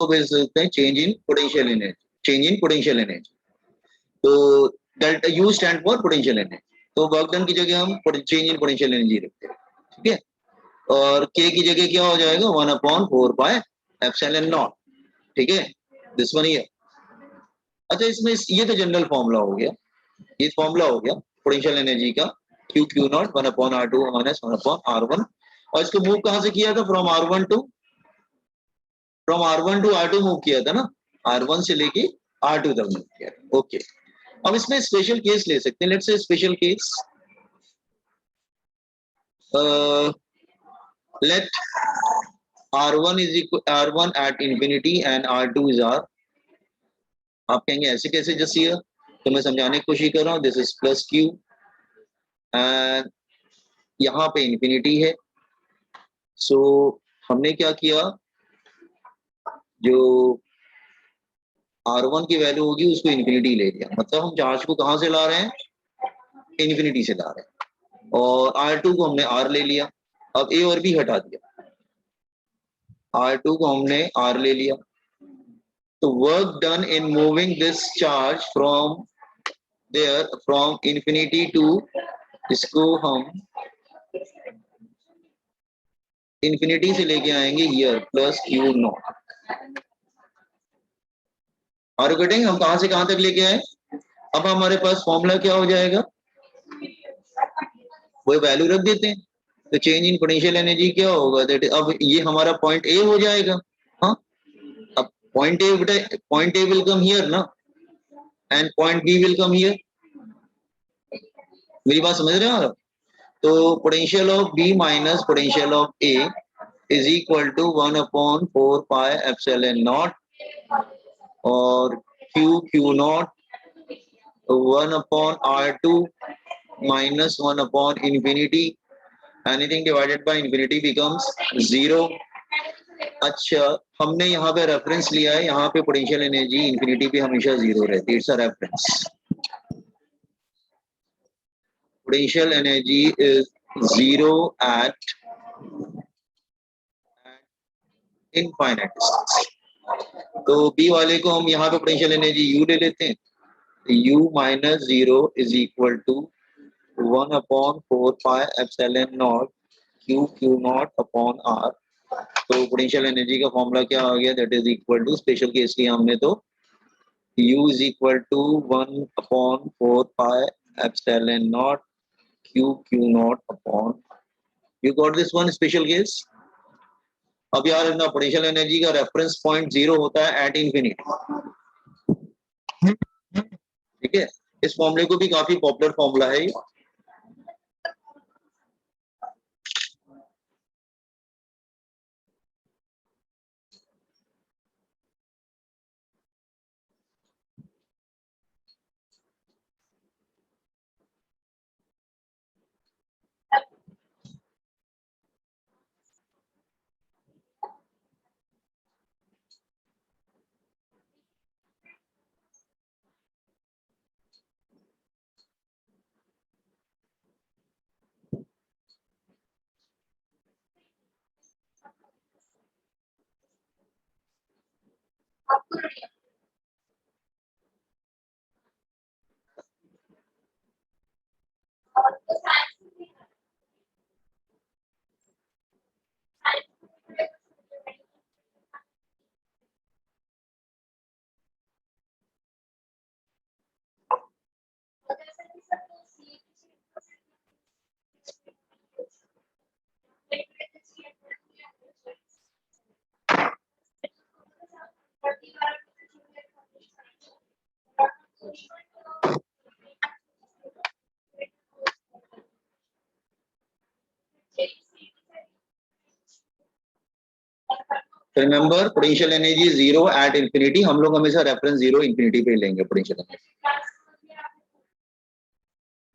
को भेज सकते हैं change in potential energy, change in potential energy. तो delta U stand for potential energy, तो वर्क डन की जगह हम चेंज इन पोटेंशियल एनर्जी रखते हैं, ठीक है। और के की जगह क्या हो जाएगा 1/4 एप्सिलॉन नॉट, ठीक है, दिस वन हियर। अच्छा, इसमें ये तो जनरल फॉर्मूला हो गया, ये फॉर्मूला हो गया पोटेंशियल एनर्जी का, Q Q naught 1/R2 minus 1/R1। और इसको मूव कहां से किया था, from R1 to R2 move किया था ना, R1 से लेके R2 तक मूव किया। ओके, अब इसमें स्पेशल केस ले सकते हैं, let's say special case, let R1 is equal R1 at infinity and R2 is R। आप कहेंगे ऐसे कैसे जसिए, तो मैं समझाने की कोशिश कर रहा हूँ। This is plus Q and यहाँ पे इंफिनिटी है। सो हमने क्या किया, जो R1 की वैल्यू होगी उसको इंफिनिटी ले लिया, मतलब हम चार्ज को कहाँ से ला रहे हैं, इंफिनिटी से ला रहे हैं। और R2 को हमने R ले लिया, अब A और B हटा दिया, R2 को हमने R ले लिया। तो work done in moving this charge from there, from infinity to, इसको हम इंफिनिटी से लेके आएंगे हियर प्लस क्यू नॉट। और कटिंग हम कहां से कहां तक लेके आए, अब हमारे पास फॉर्मूला क्या हो जाएगा, वो वैल्यू रख देते हैं। तो चेंज इन पोटेंशियल एनर्जी क्या होगा, दैट अब ये हमारा पॉइंट ए हो जाएगा। हाँ, अब point A will come here ना, and point B will come here. मेरी बात समझ रहे हो आप? तो potential of B minus potential of A is equal to 1/4 epsilon naught, और Q naught 1/R2 minus 1/infinity, anything divided by infinity becomes 0। अच्छा, हमने यहाँ पे रेफरेंस लिया है, यहाँ पे पोटेंशियल एनर्जी इंफिनिटी पे हमेशा 0 रहती है, it's a reference. Potential energy is 0 eight infinite distance. तो बी वाले को हम यहाँ पे पोटेंशियल एनर्जी यू ले लेते हैं, u minus 0 is equal to 1/4 epsilon not q not upon r. तो पोटेंशियल एनर्जी का फॉर्मूला क्या आ गया, that is equal to, special case लिया हमने तो u is equal to 1/4 epsilon not q not upon, you got this one special case. अब यार ना, पोटेंशियल एनर्जी का रेफरेंस पॉइंट 0 होता है एट इंफिनिटी, ठीक है। इस फॉर्मूले को भी काफी पॉपुलर फॉर्मूला है ये। Remember, potential energy 0 at infinity, हम लोग हमेशा रेफरेंस 0 इंफिनिटी पे लेंगे पोटेंशियल एनर्जी।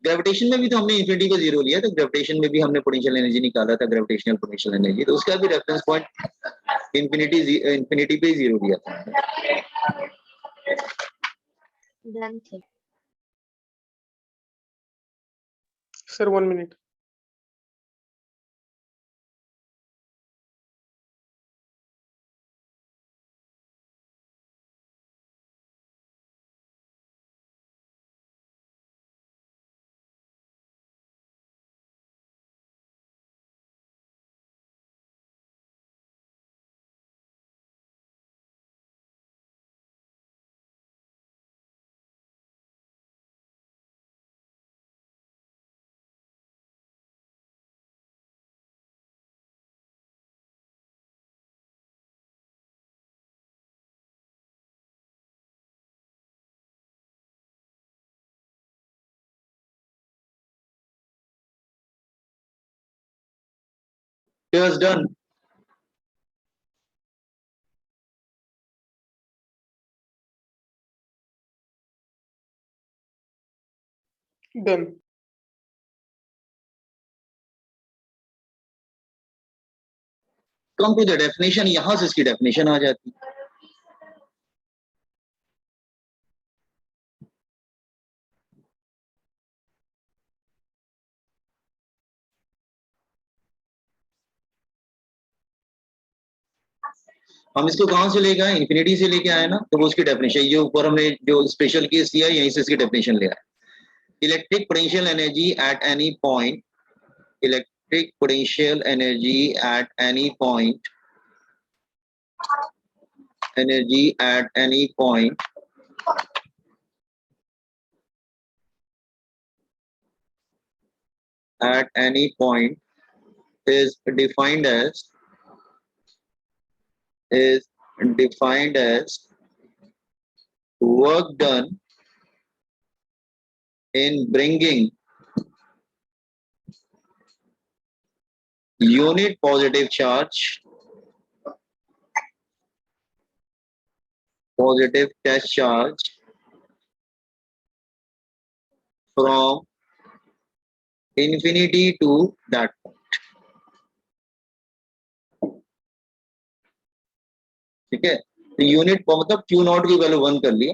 ग्रेविटेशन में भी तो हमने इंफिनिटी को 0 लिया, तो ग्रेविटेशन में भी हमने पोटेंशियल एनर्जी निकाला था, ग्रेविटेशनल पोटेंशियल एनर्जी, तो उसका भी रेफरेंस पॉइंट इंफिनिटी पे 0 दिया था। Sir 1 minute. Here's done. Done. Come to the definition. यहां से इसकी definition आ जाती है. हम इसको कहां से लेके आए? इन्फिनिटी से लेके आए ना, तो वो उसकी डेफिनेशन, ये ऊपर हमने जो स्पेशल केस लिया यहीं से इसकी डेफिनेशन ले आए. Electric potential energy at any point, electric potential energy at any point, energy at any point at any point is defined as work done in bringing unit positive charge, positive test charge from infinity to that point. ठीक है, तो unit मतलब Q not की value 1 कर लिया,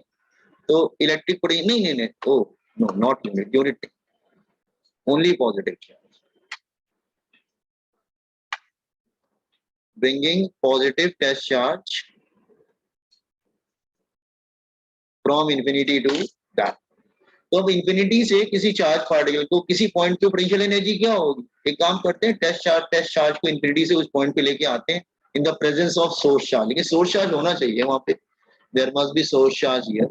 तो electric potential नहीं oh no not unit only positive charge, bringing positive test charge from infinity to that. तो अब इन्फिनिटी से किसी चार्ज पार्टिकल को किसी पॉइंट पे पोटेंशियल एनर्जी क्या होगी? एक काम करते हैं, टेस्ट चार्ज को इन्फिनिटी से उस पॉइंट पे लेके आते हैं in the presence of source charge. लेकिन सोर्स चार्ज होना चाहिए वहां पे, there must be source charge here.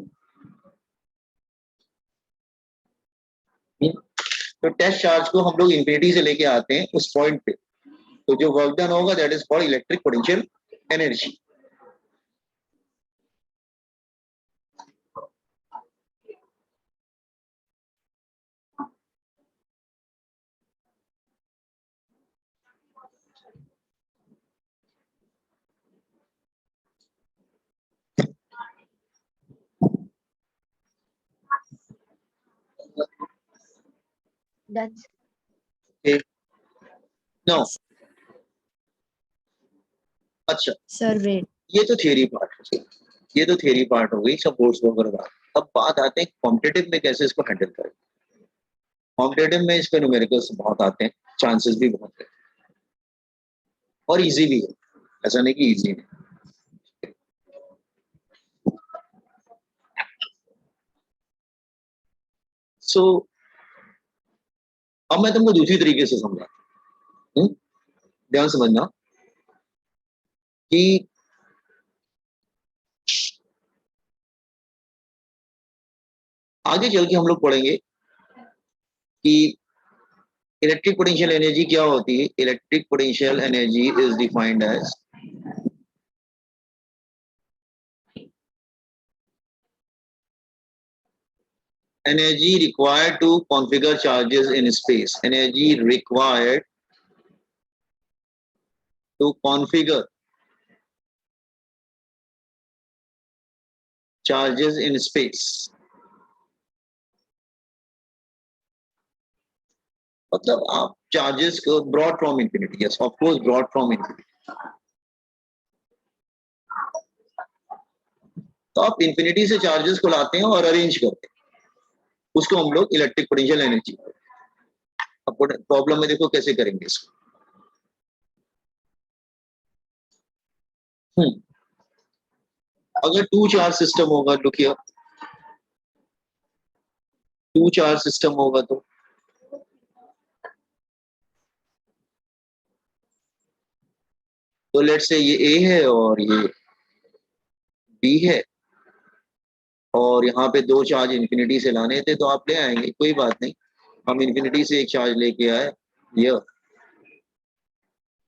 तो टेस्ट चार्ज को हम लोग इन्फिनिटी से लेके आते हैं उस पॉइंट पे, तो जो वर्क डन होगा that is called electric potential energy. That's Okay. No. अच्छा sir, wait. ये तो थियरी पार्ट है, ये तो थियरी पार्ट हो गई, सब बोर्ड्स वगैरह बात. अब बात आते हैं कॉम्पिटिटिव में कैसे इसको हैंडल करें. कॉम्पिटिटिव में इसके न्यूमेरिकल्स बहुत आते हैं, चांसेस भी बहुत है और इजी भी है, ऐसा नहीं कि इजी नहीं. सो अब मैं तुमको दूसरी तरीके से समझा, ध्यान समझना कि आगे चल के हम लोग पढ़ेंगे कि इलेक्ट्रिक पोटेंशियल एनर्जी क्या होती है. Electric potential energy is defined as energy required to configure charges in space. Energy required to configure charges in space. मतलब आप चार्जेस को broad from infinity, yes of course broad from infinity, तो आप infinity से charges को लाते हैं और arrange करते हैं, उसको हम लोग इलेक्ट्रिक पोटेंशियल एनर्जी. अब प्रॉब्लम में देखो कैसे करेंगे इसको. अगर टू चार्ज सिस्टम होगा, look here, two charge system होगा तो लेट्स से ये ए है और ये बी है, और यहाँ पे दो चार्ज इन्फिनिटी से लाने थे तो आप ले आएंगे, कोई बात नहीं. हम इन्फिनिटी से एक चार्ज लेके आए ये,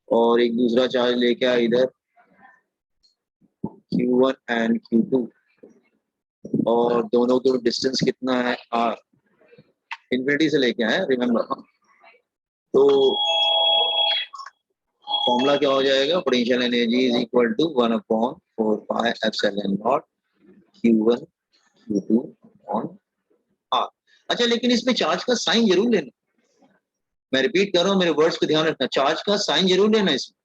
और एक दूसरा चार्ज लेके आए इधर Q1 एंड Q2, और दोनों को डिस्टेंस कितना है R, इन्फिनिटी से लेके आए रिमेम्बर. तो फॉर्मूला क्या हो जाएगा, potential energy is equal to 1/4 pi epsilon not Q1 Q2 on R। अच्छा, लेकिन इसमें चार्ज का साइन जरूर लेना, मैं रिपीट कर रहा हूँ, मेरे वर्ड्स पे ध्यान रखना, चार्ज का साइन जरूर लेना इसमें।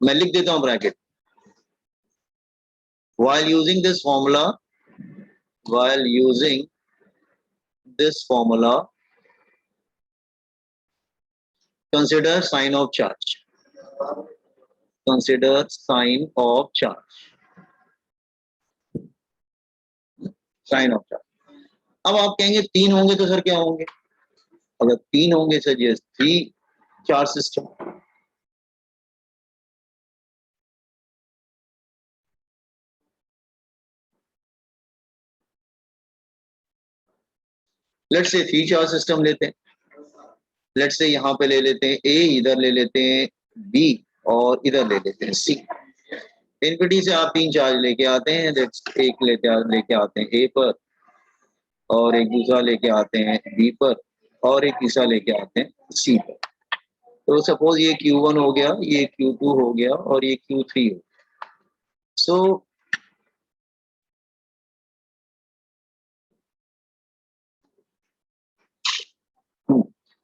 मैं लिख देता हूँ bracket, while using this formula consider sign of charge, consider sign of charge, sign of charge। अब आप कहेंगे 3 होंगे तो सर क्या होंगे, अगर 3 होंगे सर ये 3 charge system. Let's say 3 charge system लेते हैं, लेट्स से यहाँ पे ले लेते हैं A, इधर ले लेते हैं B और इधर ले लेते हैं C। इनफिनिटी से आप 3 चार्ज लेके आते हैं, एक लेके आते हैं A पर, और एक दूसरा लेके आते हैं B पर, और एक तीसरा लेके आते हैं C पर। तो सपोज ये Q1 हो गया, ये Q2 हो गया और ये Q3 हो गया। सो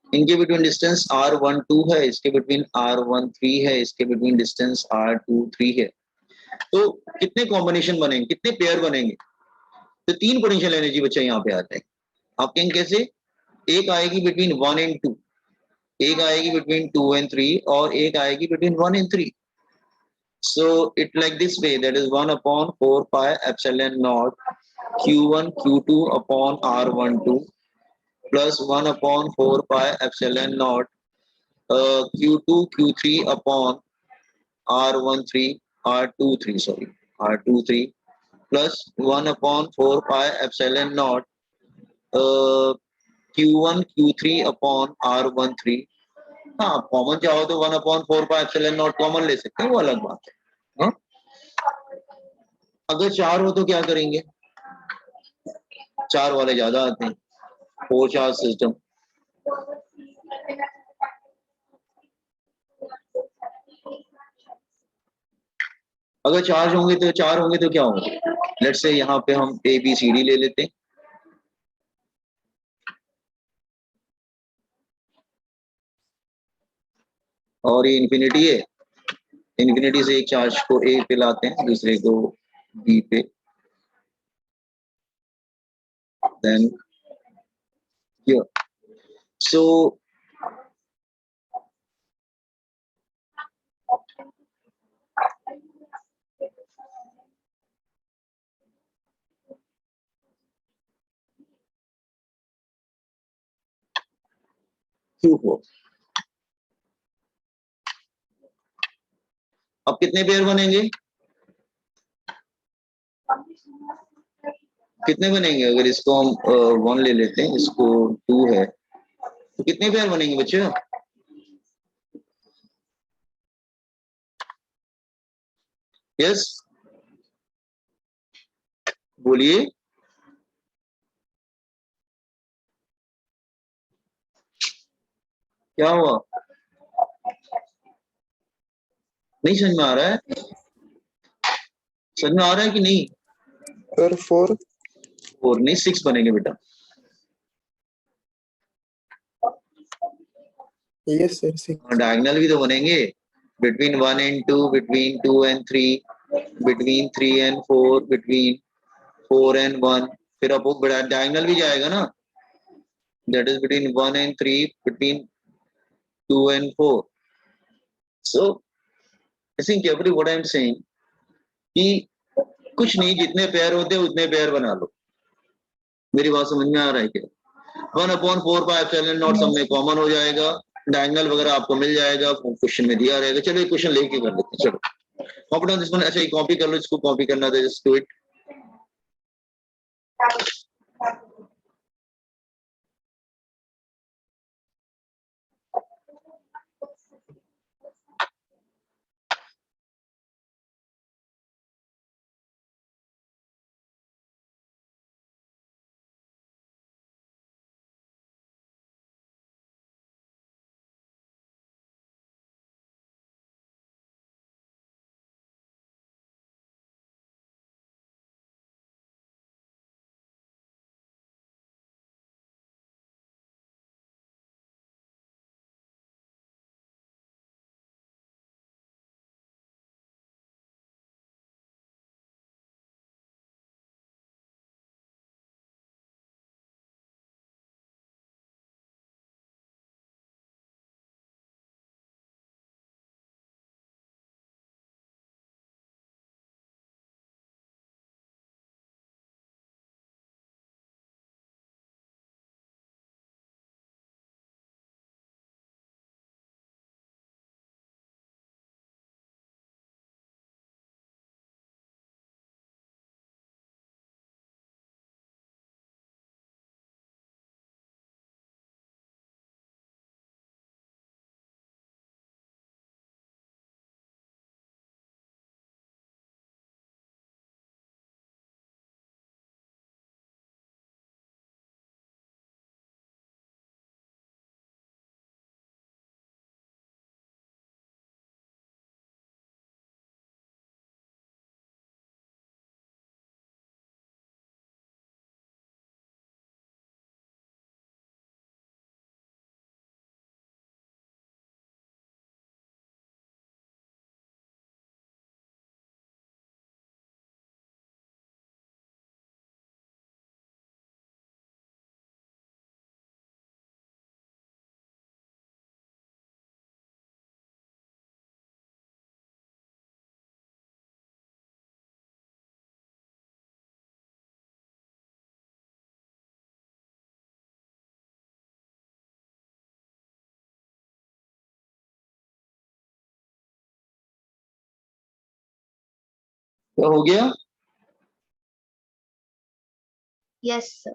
इनके बिटवीन डिस्टेंस R12 है, इसके बिटवीन R13 है, इसके बिटवीन डिस्टेंस R23 है। तो कितने कॉम्बिनेशन बनेंगे, कितने पेयर बनेंगे, तो 3 पोटेंशियल एनर्जी बच्चे यहाँ पे आते हैं। आप कहेंगे कैसे, एक आएगी बिटवीन 1 एंड 2, एक आएगी बिटवीन 2 एंड 3 और एक आएगी between 1 and 3। So it like this way, that is 1/4 pi epsilon naught Q1 Q2 upon R12 plus 1/4 pi epsilon naught Q2 Q3 upon R23 plus 1/4 pi epsilon naught Q1 Q3 upon R13। हाँ, common चाहो तो 1/4 pi epsilon naught common ले सकते हैं, वो अलग बात है। हाँ? अगर 4 हो तो क्या करेंगे, 4 वाले ज्यादा आते हैं, 4 चार्ज सिस्टम। अगर 4 होंगे तो क्या होंगे, लेट्स से यहाँ पे हम ABCD ले लेते हैं, और ये इन्फिनिटी है, इन्फिनिटी से एक चार्ज को A पे लाते हैं, दूसरे को B पे, देन here। So Q4। अब कितने पेयर बनेंगे, कितने बनेंगे, अगर इसको हम 1 ले लेते हैं, इसको 2 है, तो कितने पेयर बनेंगे बच्चे, यस बोलिए। क्या हुआ, नहीं समझ में आ रहा है, समझ में आ रहा है कि नहीं, सर 4। 4 नहीं 6 बनेंगे बेटा। Yes sir 6। डायगोनल भी तो बनेंगे, between 1 and 2, between 2 and 3, between 3 and 4, between 4 and 1, फिर अब बड़ा डायगोनल भी जाएगा ना, that is between 1 and 3, between 2 and 4। So I think every what I am saying कि कुछ नहीं, जितने पेयर होते हैं उतने पेयर बना लो। मेरी बात समझ में आ रहा है क्या, 1/4 पाई एप्सिलॉन नॉट सब में कॉमन हो जाएगा, डायगोनल वगैरह आपको मिल जाएगा, क्वेश्चन में दिया रहेगा। चलो एक क्वेश्चन लेके कर लेते हैं, चलो कॉपी डाउन दिस वन, अच्छा ये कॉपी कर लो, इसको कॉपी करना था, जस्ट डू इट। तो हो गया। Yes, sir.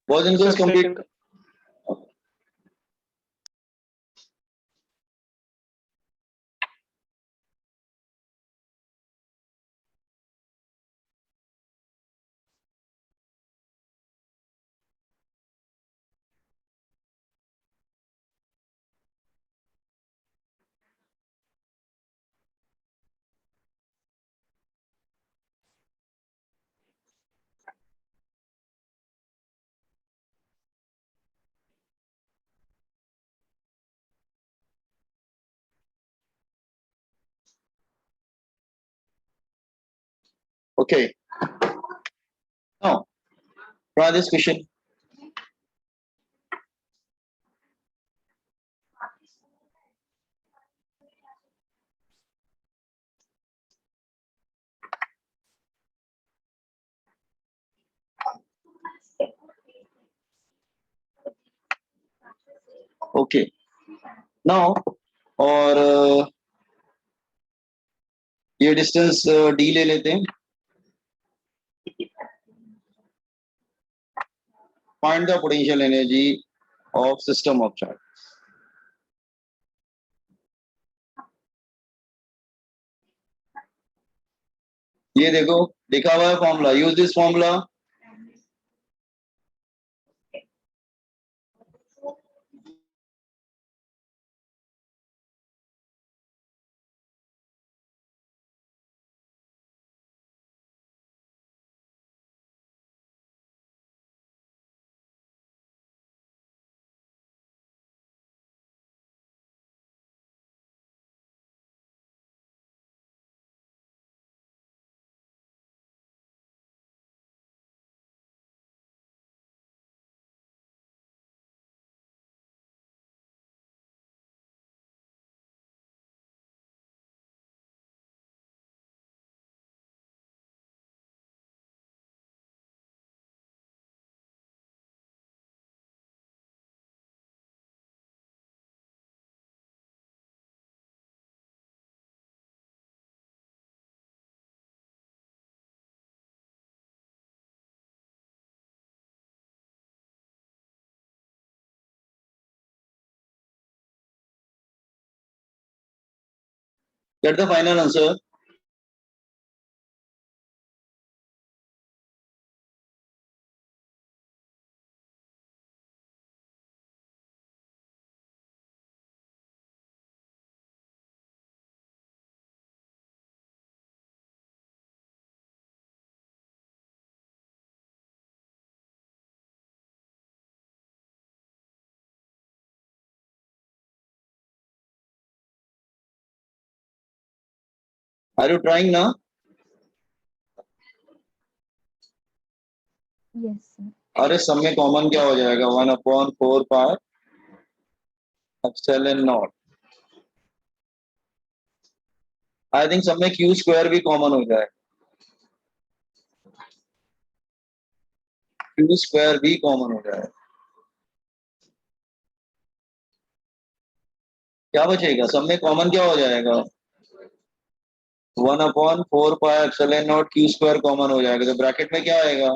Was in Sir, complete. second. Okay. Now, try this question. Okay. Now, और ये डिस्टेंस डी ले लेते हैं. Find the potential energy of system of charge. ये देखो लिखा हुआ है formula. Use this formula. Get the final answer. Are you trying now? Yes, sir. अरे सब में कॉमन क्या हो जाएगा? 1/4 pi epsilon not. I think सब में क्यू स्क्वायर भी कॉमन हो जाए. क्यू स्क्वायर भी कॉमन हो जाए. क्या बचेगा? सब में कॉमन क्या हो जाएगा? 1/4 pi epsilon not Q square common हो जाएगा, तो ब्रैकेट में क्या आएगा?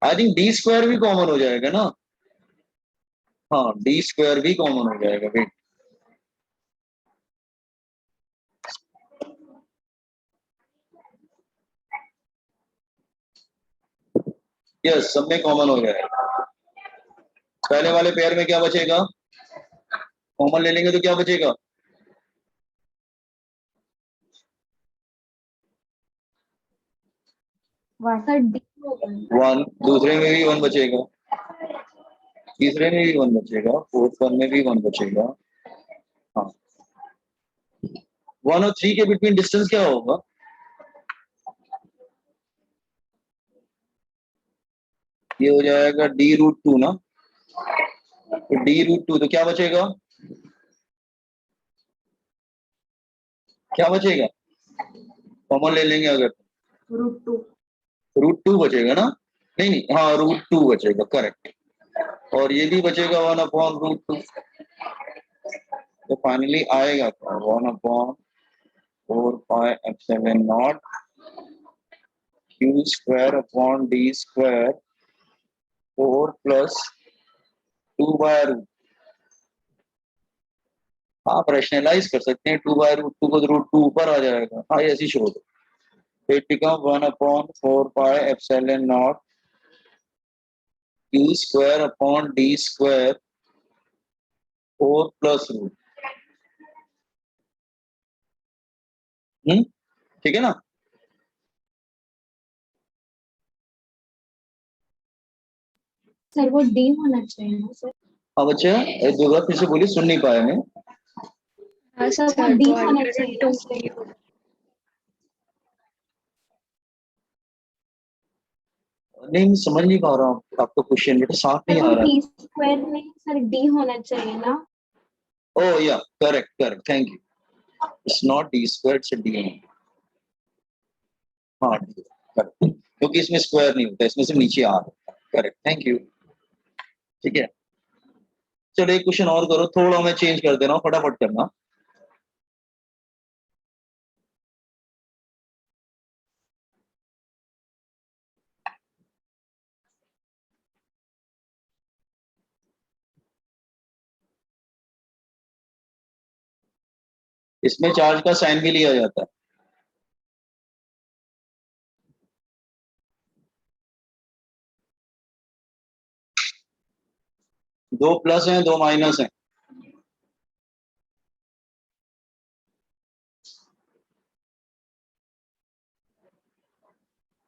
आई थिंक डी स्क्वायर भी कॉमन हो जाएगा ना। हाँ, डी स्क्वायर भी कॉमन हो जाएगा। वेट, यस, सब में कॉमन हो जाएगा। पहले वाले पेयर में क्या बचेगा? कॉमन ले लेंगे तो क्या बचेगा? सर डी होगा। 1, दूसरे में भी 1 बचेगा, तीसरे में भी 1 बचेगा, फोर्थ वन में भी 1 बचेगा। हाँ, 1 और 3 के बिटवीन डिस्टेंस क्या होगा? ये हो जाएगा d√2 ना। तो d√2, तो क्या बचेगा? क्या बचेगा? कॉमन ले लेंगे अगर, √2। √2 बचेगा ना। नहीं नहीं, हाँ, √2 बचेगा, करेक्ट। और ये भी बचेगा 1/√2। तो फाइनली आएगा क्या? 1/4 pi epsilon not Q square upon D square 4 plus 2/√। आप रैशनलाइज कर सकते हैं, 2/√2 को, √2 ऊपर आ जाएगा। हाँ, ये ऐसी शो दो। It become 1/4 pi epsilon not Q square upon D square 4 plus √। ठीक है ना। सर वो डी होना चाहिए ना सर। अब अच्छा, एक दो बार फिर से बोलिए, सुन नहीं पाया मैं। सर वो डी होना चाहिए ना सर। नहीं, मैं समझ नहीं पा रहा हूँ आपका क्वेश्चन, बेटा साफ सर नहीं वो आ रहा डी स्क्वायर में सर डी होना चाहिए ना। है। ओह या, correct correct, thank you. It's not D square, it's D. हाँ, करेक्ट, क्योंकि इसमें स्क्वायर नहीं होता, इसमें से नीचे आ रहा है। Correct, thank you. ठीक है, चलो एक क्वेश्चन और करो, थोड़ा मैं चेंज कर दे रहा हूँ, फटाफट करना। इसमें चार्ज का साइन भी लिया जाता है। दो प्लस हैं, दो माइनस हैं।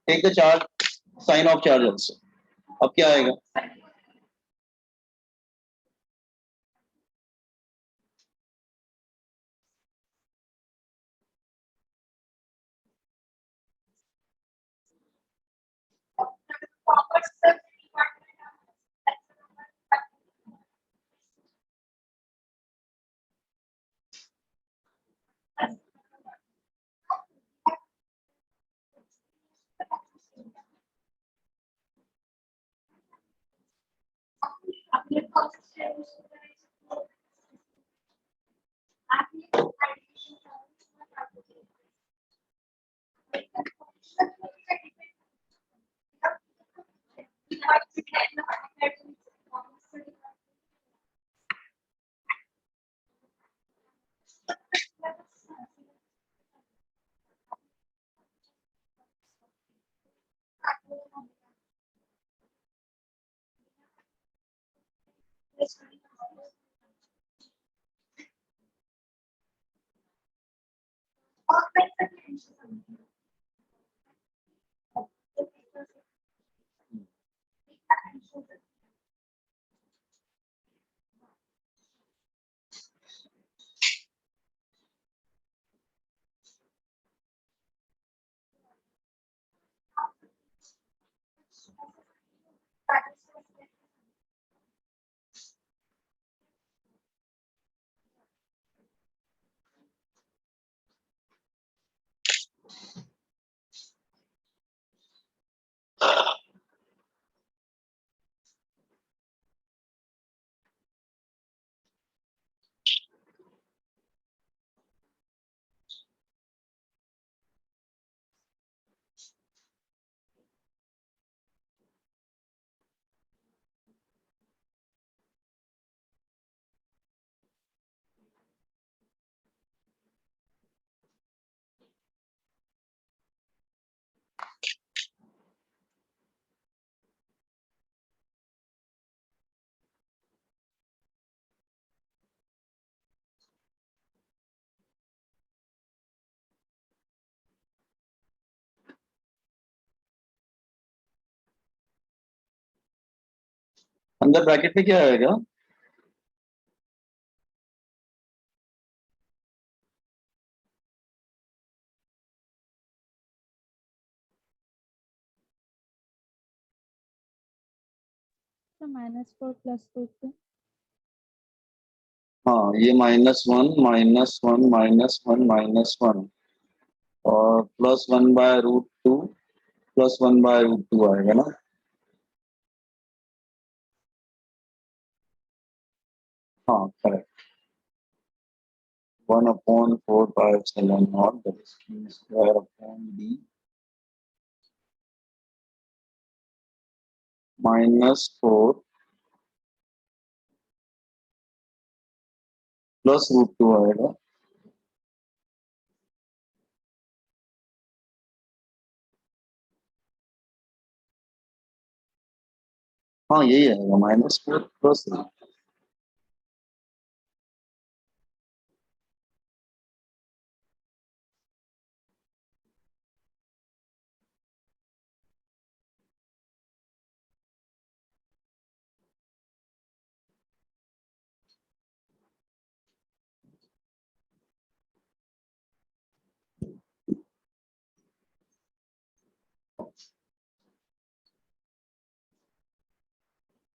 Take the charge sign of charge also. अब क्या आएगा? अंदर ब्रैकेट में क्या आएगा? -4 +2 हाँ, ये -1 -1 -1 -1 और +1/√2 +1/√2 आएगा ना। हाँ correct. 1/4πε0 that is q² d -4 +√2 आएगा। हाँ यही आएगा -4 +√2।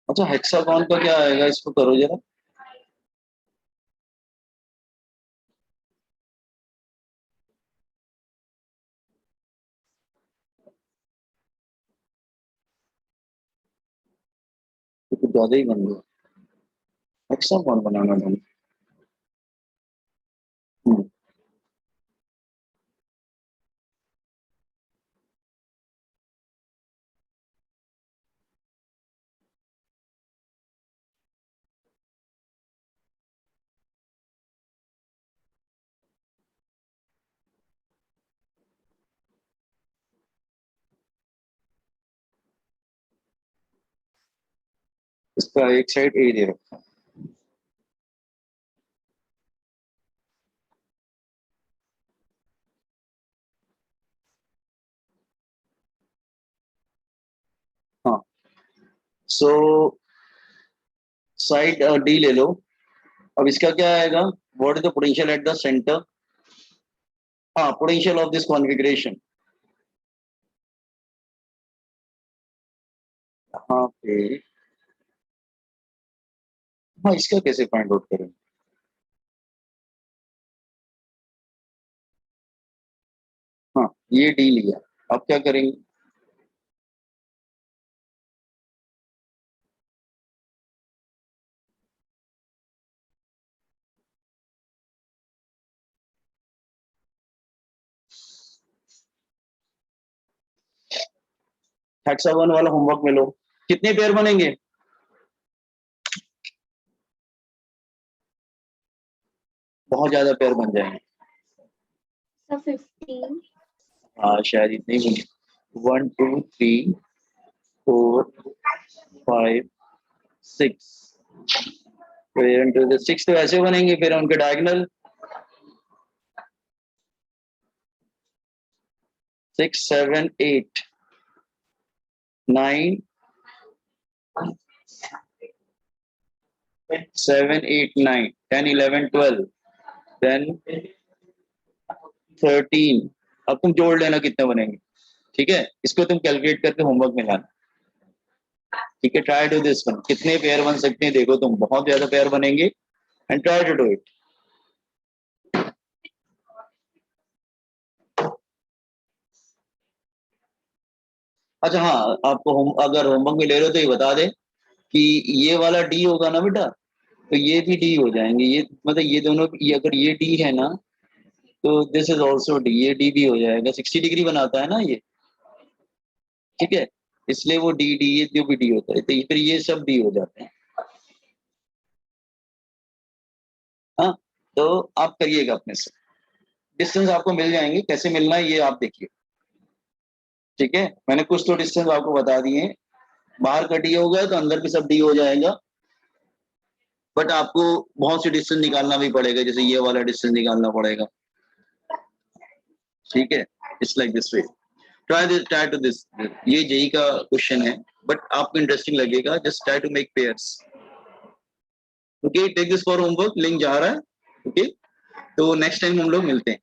अच्छा हेक्सागोन का क्या आएगा, इसको करो जरा। ये तो ज्यादा ही बन गया। हेक्सागोन बनाना है। इसका एक साइड ए दे रखा। हाँ सो साइड डी ले लो। अब इसका क्या आएगा? What is the potential at the centre? हाँ पोटेंशियल ऑफ दिस कॉन्फ़िगरेशन। हाँ पे हाँ इसका कैसे फाइंड आउट करें? हाँ ये डी लिया, अब क्या करेंगे? हेक्सागोन वाला होमवर्क में लो। कितने पेयर बनेंगे? बहुत ज्यादा पेयर बन जाएंगे। So 15. हाँ शायद इतने ही बने। 1 2 3 4 5 6 फिर into the 6 तो ऐसे बनेंगे, फिर उनके डायगोनल 6 7 8 9 7 8 9 10 11 12 then 13। अब तुम जोड़ लेना कितने बनेंगे, ठीक है? इसको तुम कैलकुलेट करके होमवर्क में लाना, ठीक है? Try to this one. कितने पेयर बन सकते हैं देखो तुम, बहुत ज्यादा पेयर बनेंगे and try to do it. अच्छा हाँ, आपको अगर होमवर्क में ले रहे हो तो ये बता दे कि ये वाला डी होगा ना बेटा, तो ये भी डी हो जाएंगे। ये मतलब ये दोनों, ये अगर ये डी है ना तो दिस इज ऑल्सो डी, ये डी भी हो जाएगा। 60 डिग्री बनाता है ना ये, ठीक है? इसलिए वो डी डी ये जो भी डी होता है, तो फिर ये सब डी हो जाते हैं। हाँ तो आप करिएगा अपने से, डिस्टेंस आपको मिल जाएंगे, कैसे मिलना है ये आप देखिए, ठीक है? मैंने कुछ तो डिस्टेंस आपको बता दिए हैं। बाहर का डी होगा तो अंदर भी सब डी हो जाएगा, बट आपको बहुत सी डिस्टेंस निकालना भी पड़ेगा, जैसे ये वाला डिस्टेंस निकालना पड़ेगा, ठीक है? It's like this way. Try to this, ये जेई का क्वेश्चन है बट आपको इंटरेस्टिंग लगेगा, just try to make pairs. Okay, take this for homework, link जा रहा है। ओके, तो नेक्स्ट टाइम हम लोग मिलते हैं।